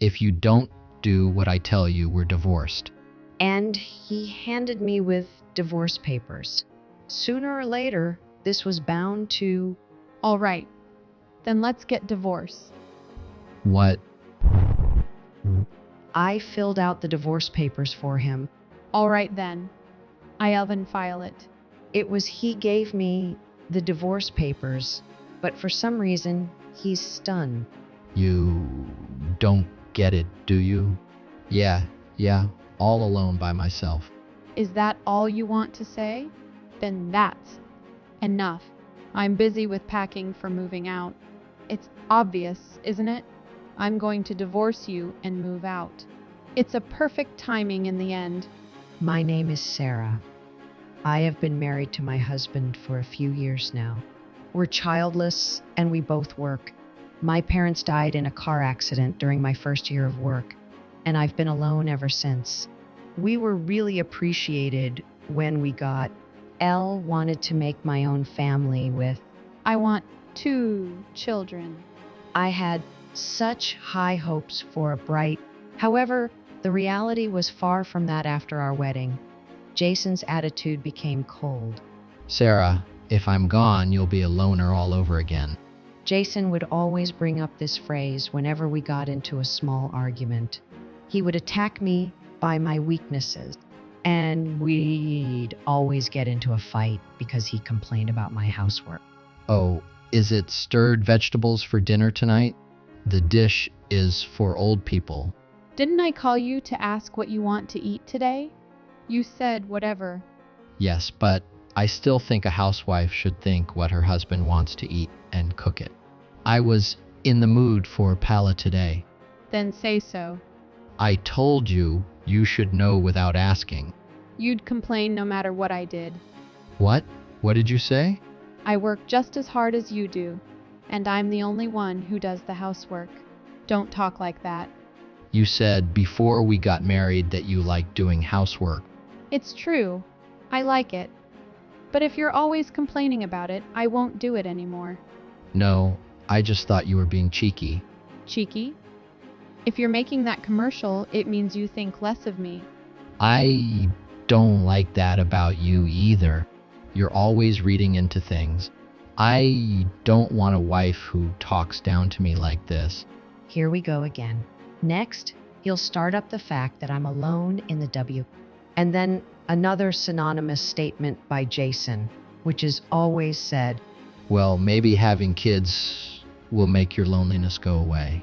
If you don't do what I tell you, we're divorced. And he handed me with divorce papers. Sooner or later, this was bound to. All right, then let's get divorced. What? I filled out the divorce papers for him. All right then, I'll then file it. It was he gave me the divorce papers, but for some reason, he's stunned. You don't get it, do you? Yeah, all alone by myself. Is that all you want to say? Then that's enough. I'm busy with packing for moving out. It's obvious, isn't it? I'm going to divorce you and move out. It's a perfect timing in the end. My name is Sarah. I have been married to my husband for a few years now. We're childless and we both work. My parents died in a car accident during my first year of work, and I've been alone ever since. We were really appreciated when we got. Elle wanted to make my own family with. I want 2 children. I had such high hopes for a bright. However, the reality was far from that after our wedding. Jason's attitude became cold. Sarah, if I'm gone, you'll be a loner all over again. Jason would always bring up this phrase whenever we got into a small argument. He would attack me by my weaknesses, and we'd always get into a fight because he complained about my housework. Oh, is it stirred vegetables for dinner tonight? The dish is for old people. Didn't I call you to ask what you want to eat today? You said whatever. Yes, but I still think a housewife should think what her husband wants to eat and cook it. I was in the mood for pala today. Then say so. I told you you should know without asking. You'd complain no matter what I did. What? What did you say? I work just as hard as you do, and I'm the only one who does the housework. Don't talk like that. You said before we got married that you liked doing housework. It's true. I like it. But if you're always complaining about it, I won't do it anymore. No, I just thought you were being cheeky. Cheeky? If you're making that commercial, it means you think less of me. I don't like that about you either. You're always reading into things. I don't want a wife who talks down to me like this. Here we go again. Next, he'll start up the fact that I'm alone in the W. And then another synonymous statement by Jason, which is always said. Well, maybe having kids will make your loneliness go away.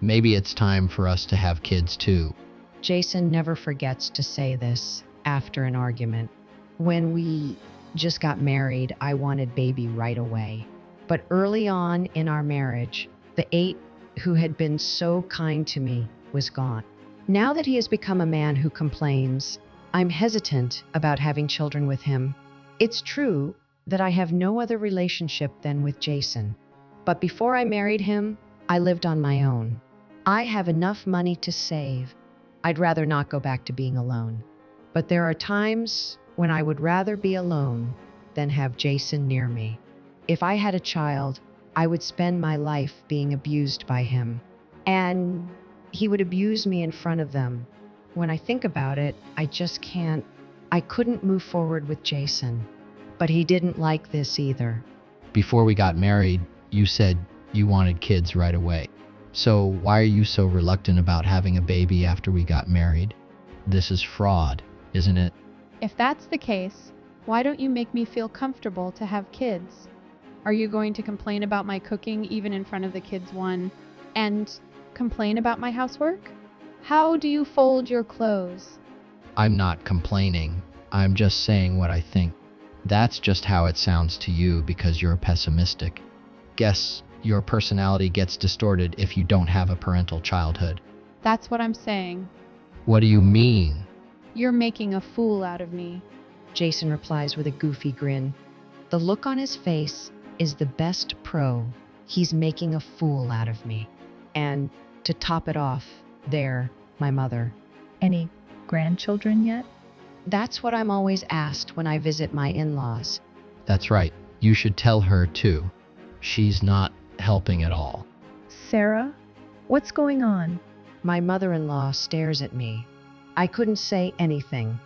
Maybe it's time for us to have kids too. Jason never forgets to say this after an argument. When we just got married, I wanted baby right away. But early on in our marriage, the 8 who had been so kind to me was gone. Now that he has become a man who complains, I'm hesitant about having children with him. It's true that I have no other relationship than with Jason. But before I married him, I lived on my own. I have enough money to save. I'd rather not go back to being alone. But there are times when I would rather be alone than have Jason near me. If I had a child, I would spend my life being abused by him. And he would abuse me in front of them. When I think about it, I just can't. I couldn't move forward with Jason. But he didn't like this either. Before we got married, you said you wanted kids right away. So why are you so reluctant about having a baby after we got married? This is fraud, isn't it? If that's the case, why don't you make me feel comfortable to have kids? Are you going to complain about my cooking even in front of the kids and complain about my housework? How do you fold your clothes? I'm not complaining. I'm just saying what I think. That's just how it sounds to you because you're pessimistic. Guess your personality gets distorted if you don't have a parental childhood. That's what I'm saying. What do you mean? You're making a fool out of me. Jason replies with a goofy grin. The look on his face is the best pro. He's making a fool out of me. And to top it off, they're my mother. Any grandchildren yet? That's what I'm always asked when I visit my in-laws. That's right. You should tell her too. She's not helping at all. Sarah, what's going on? My mother-in-law stares at me. I couldn't say anything.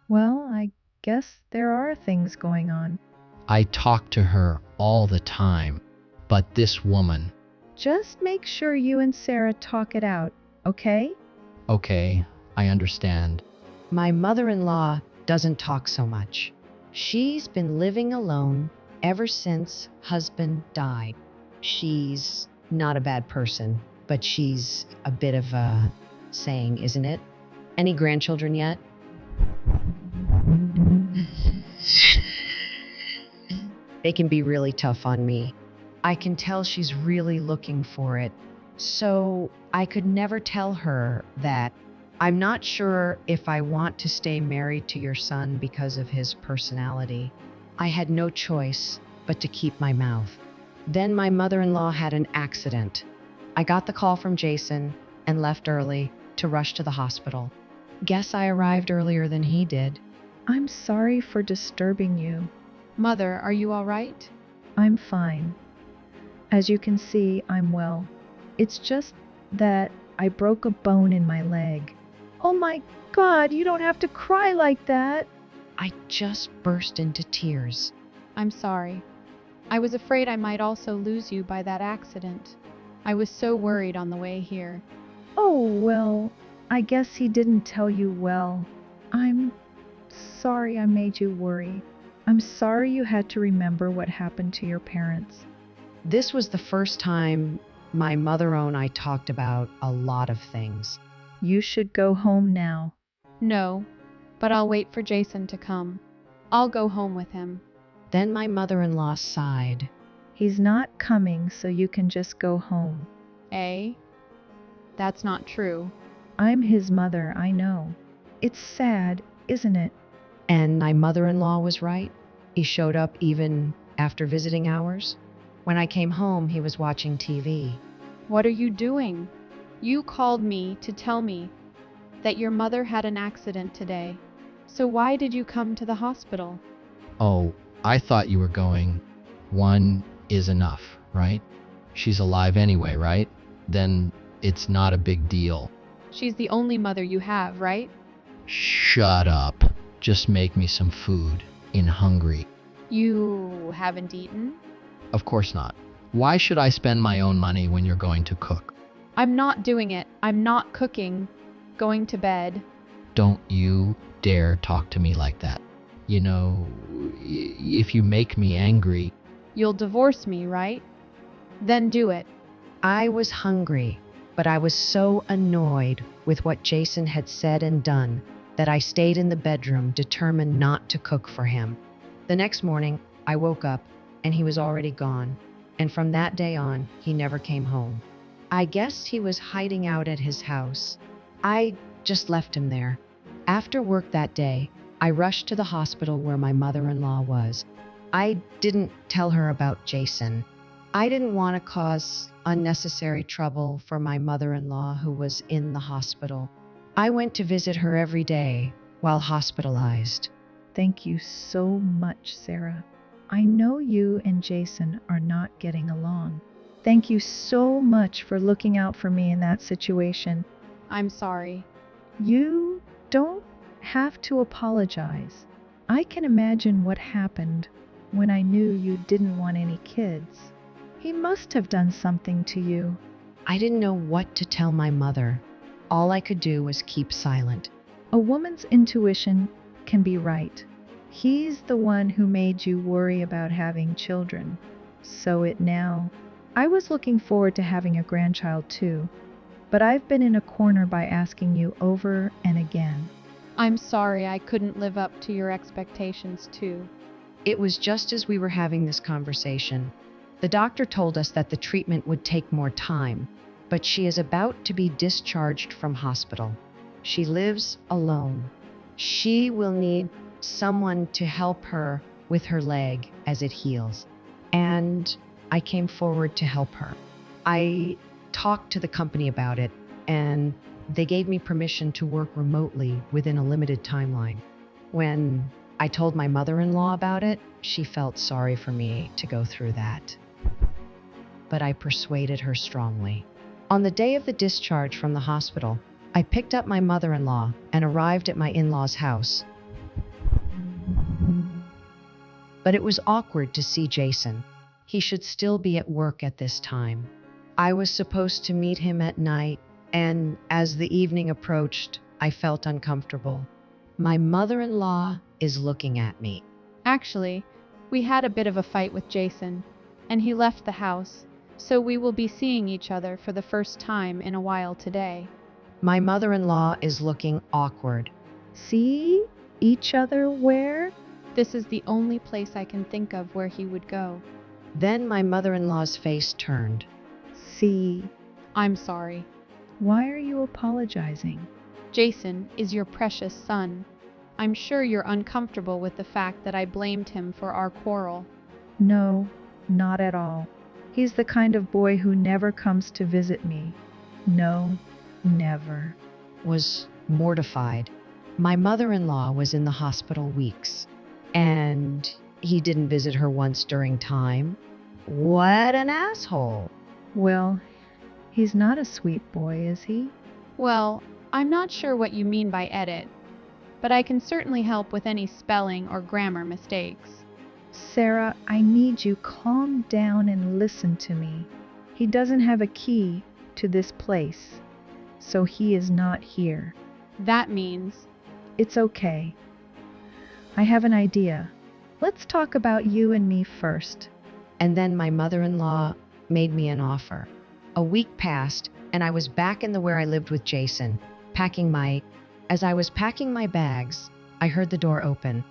Well, I guess there are things going on. I talk to her all the time, but this woman, Just make sure you and Sarah talk it out, okay? okay, I understand. My mother-in-law doesn't talk so much. She's been living alone ever since husband died. She's not a bad person, but she's a bit of a saying, isn't it? Any grandchildren yet? They can be really tough on me. I can tell she's really looking for it. So I could never tell her that I'm not sure if I want to stay married to your son because of his personality. I had no choice but to keep my mouth. Then my mother-in-law had an accident. I got the call from Jason and left early to rush to the hospital. Guess I arrived earlier than he did. I'm sorry for disturbing you. Mother, are you all right? I'm fine. As you can see, I'm well. It's just that I broke a bone in my leg. Oh my God, you don't have to cry like that. I just burst into tears. I'm sorry. I was afraid I might also lose you by that accident. I was so worried on the way here. Oh, well, I guess he didn't tell you well. I'm sorry I made you worry. I'm sorry you had to remember what happened to your parents. This was the first time my mother and I talked about a lot of things. You should go home now. No, but I'll wait for Jason to come. I'll go home with him. Then my mother-in-law sighed. He's not coming, so you can just go home. Eh? That's not true. I'm his mother, I know. It's sad, isn't it? And my mother-in-law was right. He showed up even after visiting hours. When I came home, he was watching TV. What are you doing? You called me to tell me that your mother had an accident today. So why did you come to the hospital? Oh, I thought you were going. One is enough, right? She's alive anyway, right? Then it's not a big deal. She's the only mother you have, right? Shut up. Just make me some food. In hungry. You haven't eaten? Of course not. Why should I spend my own money when you're going to cook? I'm not doing it. I'm not cooking. Going to bed. Don't you dare talk to me like that. You know, if you make me angry, You'll divorce me, right? Then do it. I was hungry, but I was so annoyed with what Jason had said and done that I stayed in the bedroom determined not to cook for him. The next morning, I woke up and he was already gone. And from that day on, he never came home. I guess he was hiding out at his house. I just left him there. After work that day, I rushed to the hospital where my mother-in-law was. I didn't tell her about Jason. I didn't want to cause unnecessary trouble for my mother-in-law who was in the hospital. I went to visit her every day while hospitalized. Thank you so much, Sarah. I know you and Jason are not getting along. Thank you so much for looking out for me in that situation. I'm sorry. You don't have to apologize. I can imagine what happened when I knew you didn't want any kids. He must have done something to you. I didn't know what to tell my mother. All I could do was keep silent. A woman's intuition can be right. He's the one who made you worry about having children. So it now. I was looking forward to having a grandchild too, but I've been in a corner by asking you over and again. I'm sorry I couldn't live up to your expectations too. It was just as we were having this conversation. The doctor told us that the treatment would take more time, but she is about to be discharged from hospital. She lives alone. She will need someone to help her with her leg as it heals. And I came forward to help her. I talked to the company about it, and they gave me permission to work remotely within a limited timeline. When I told my mother-in-law about it, she felt sorry for me to go through that. But I persuaded her strongly. On the day of the discharge from the hospital, I picked up my mother-in-law and arrived at my in-laws' house. But it was awkward to see Jason. He should still be at work at this time. I was supposed to meet him at night, and as the evening approached, I felt uncomfortable. My mother-in-law is looking at me. Actually, we had a bit of a fight with Jason, and he left the house, so we will be seeing each other for the first time in a while today. My mother-in-law is looking awkward. See each other where? This is the only place I can think of where he would go. Then my mother-in-law's face turned. See. I'm sorry. Why are you apologizing? Jason is your precious son. I'm sure you're uncomfortable with the fact that I blamed him for our quarrel. No, not at all. He's the kind of boy who never comes to visit me. No, never. Was mortified. My mother-in-law was in the hospital weeks, and he didn't visit her once during time. What an asshole. Well, he's not a sweet boy, is he? Well, I'm not sure what you mean by edit, but I can certainly help with any spelling or grammar mistakes. Sarah, I need you calm down and listen to me. He doesn't have a key to this place, so he is not here. That means It's okay. I have an idea. Let's talk about you and me first. And then my mother-in-law made me an offer. A week passed, and I was back in the where I lived with Jason, As I was packing my bags, I heard the door open.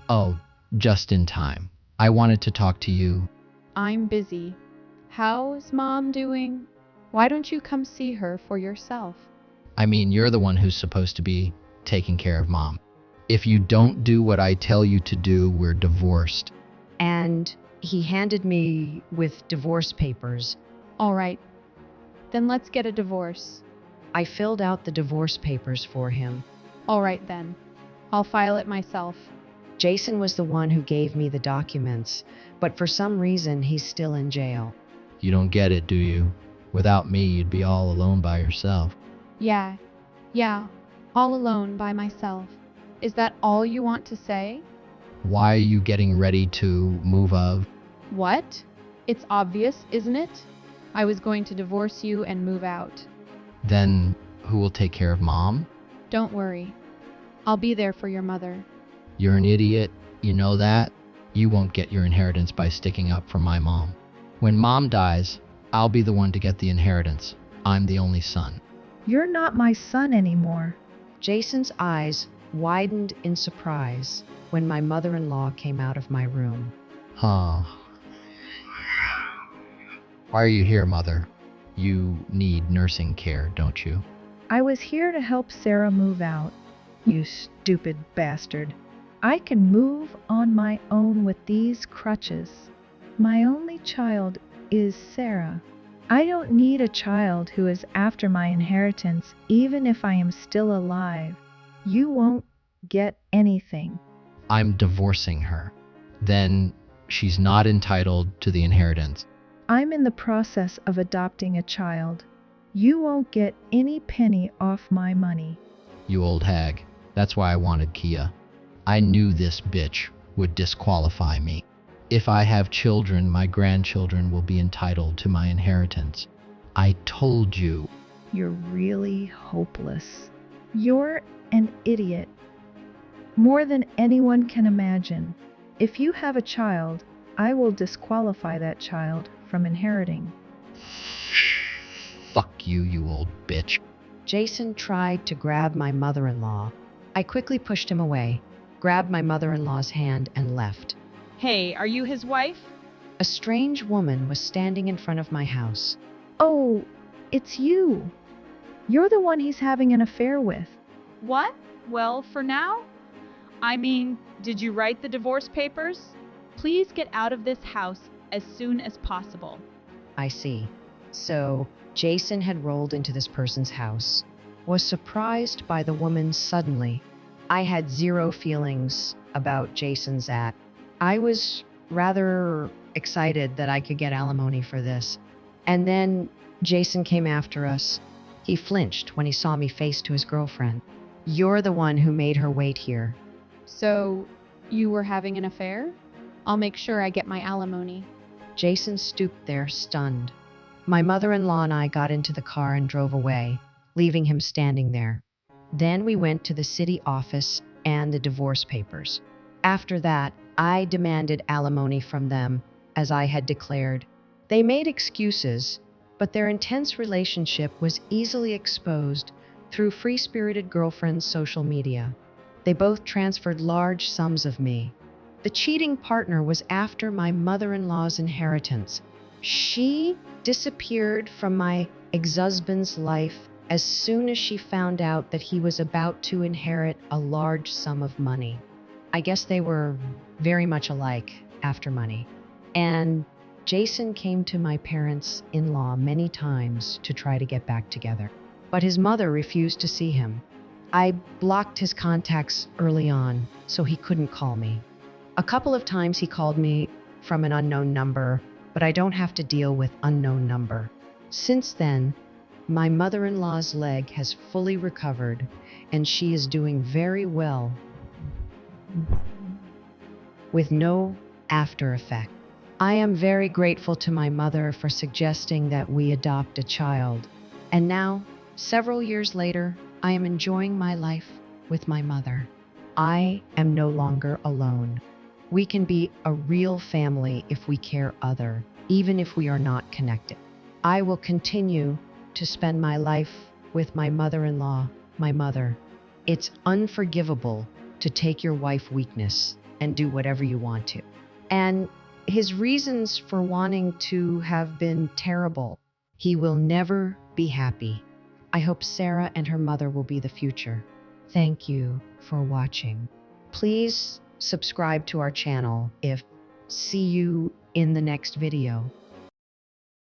Oh, just in time. I wanted to talk to you. I'm busy. How's Mom doing? Why don't you come see her for yourself? I mean, you're the one who's supposed to be taking care of Mom. If you don't do what I tell you to do, we're divorced. And he handed me with divorce papers. All right. Then let's get a divorce. I filled out the divorce papers for him. All right then. I'll file it myself. Jason was the one who gave me the documents, but for some reason he's still in jail. You don't get it, do you? Without me, you'd be all alone by yourself. Yeah, all alone by myself. Is that all you want to say? Why are you getting ready to move of? What? It's obvious, isn't it? I was going to divorce you and move out. Then who will take care of Mom? Don't worry. I'll be there for your mother. You're an idiot. You know that? You won't get your inheritance by sticking up for my mom. When Mom dies, I'll be the one to get the inheritance. I'm the only son. You're not my son anymore. Jason's eyes widened in surprise when my mother-in-law came out of my room. Huh. Why are you here, Mother? You need nursing care, don't you? I was here to help Sarah move out. You stupid bastard. I can move on my own with these crutches. My only child is Sarah. I don't need a child who is after my inheritance, even if I am still alive. You won't get anything. I'm divorcing her. Then she's not entitled to the inheritance. I'm in the process of adopting a child. You won't get any penny off my money. You old hag. That's why I wanted Kia. I knew this bitch would disqualify me. If I have children, my grandchildren will be entitled to my inheritance. I told you. You're really hopeless. You're an idiot. More than anyone can imagine. If you have a child, I will disqualify that child from inheriting. Fuck you, you old bitch. Jason tried to grab my mother-in-law. I quickly pushed him away, grabbed my mother-in-law's hand, and left. Hey, are you his wife? A strange woman was standing in front of my house. Oh, it's you. You're the one he's having an affair with. What? Well, for now? I mean, did you write the divorce papers? Please get out of this house as soon as possible. I see. So, Jason had rolled into this person's house, was surprised by the woman suddenly. I had zero feelings about Jason's act. I was rather excited that I could get alimony for this. And then Jason came after us. He flinched when he saw me face to his girlfriend. You're the one who made her wait here. So, you were having an affair? I'll make sure I get my alimony. Jason stooped there, stunned. My mother-in-law and I got into the car and drove away, leaving him standing there. Then we went to the city office and the divorce papers. After that, I demanded alimony from them, as I had declared. They made excuses, but their intense relationship was easily exposed through free-spirited girlfriend's social media. They both transferred large sums of me. The cheating partner was after my mother-in-law's inheritance. She disappeared from my ex-husband's life as soon as she found out that he was about to inherit a large sum of money. I guess they were very much alike after money. And Jason came to my parents-in-law many times to try to get back together, but his mother refused to see him. I blocked his contacts early on, so he couldn't call me. A couple of times he called me from an unknown number, but I don't have to deal with unknown number. Since then, my mother-in-law's leg has fully recovered, and she is doing very well with no after effect. I am very grateful to my mother for suggesting that we adopt a child. And now, several years later, I am enjoying my life with my mother. I am no longer alone. We can be a real family if we care other, even if we are not connected. I will continue to spend my life with my mother-in-law, my mother. It's unforgivable to take your wife's weakness and do whatever you want to. And his reasons for wanting to have been terrible. He will never be happy. I hope Sarah and her mother will be the future. Thank you for watching. Please subscribe to our channel. See you in the next video.